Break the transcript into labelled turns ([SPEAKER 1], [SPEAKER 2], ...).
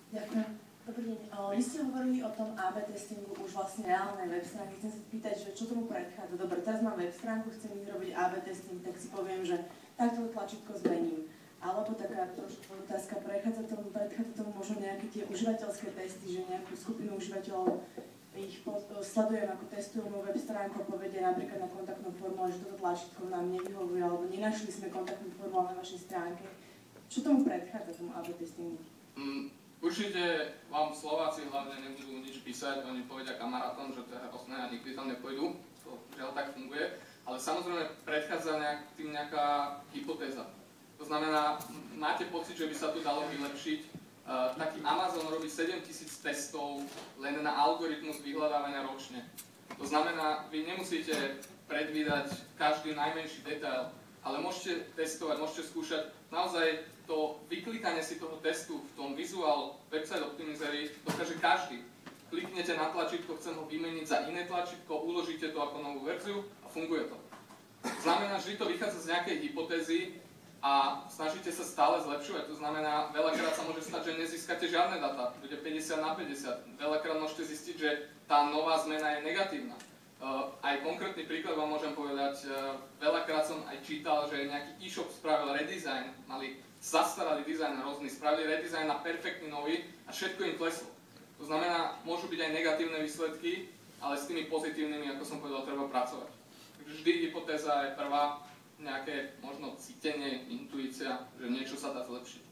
[SPEAKER 1] Ďakujem. Dobrý deň. Vy ste hovorili o tom AB testingu už vlastne reálnej web stránky. Chcem sa pýtať, že čo tomu predchádza. Dobre, teraz mám web stránku, chcem ísť robiť AB testing, tak si poviem, že takto tlačítko zmením. Alebo taká trošku otázka, predchádza tomu možno nejaké tie užívateľské testy, že nejakú skupinu užívateľov ich sledujem, ako testujú moju web stránku, povedia napríklad na kontaktnú formu, že toto tlačítko nám nevyhovuje, alebo nenašli sme kontaktnú formu na vašej stránke. Čo tomu predchádza, tomu AB testingu?
[SPEAKER 2] Určite vám Slováci hlavne nebudú nič písať, oni povedia kamarátov, že to je hrozné a nikdy tam nepôjdu, to žiaľ tak funguje, ale samozrejme predchádza tým nejaká hypotéza. To znamená, máte pocit, že by sa to dalo vylepšiť. Taký Amazon robí 7000 testov len na algoritmus vyhľadávania ročne. To znamená, vy nemusíte predvídať každý najmenší detail, ale môžete testovať, môžete skúšať. Naozaj to vyklikanie si toho testu v tom Visual Website Optimizery dokáže každý. Kliknete na tlačítko, chcem ho vymeniť za iné tlačítko, uložíte to ako novú verziu a funguje to. To znamená, že to vychádza z nejakej hypotézy a snažíte sa stále zlepšovať. To znamená, veľakrát sa môže stať, že nezískate žiadne data, bude 50/50. Veľakrát môžete zistiť, že tá nová zmena je negatívna. Aj konkrétny príklad vám môžem povedať, veľakrát som aj čítal, že nejaký e-shop spravil redesign, mali zastaralý dizajn rôzny, spravili redesign na perfektný nový a všetko im kleslo. To znamená, môžu byť aj negatívne výsledky, ale s tými pozitívnymi, ako som povedal, treba pracovať. Takže vždy hypotéza je prvá, nejaké možno cítenie, intuícia, že niečo sa dá zlepšiť.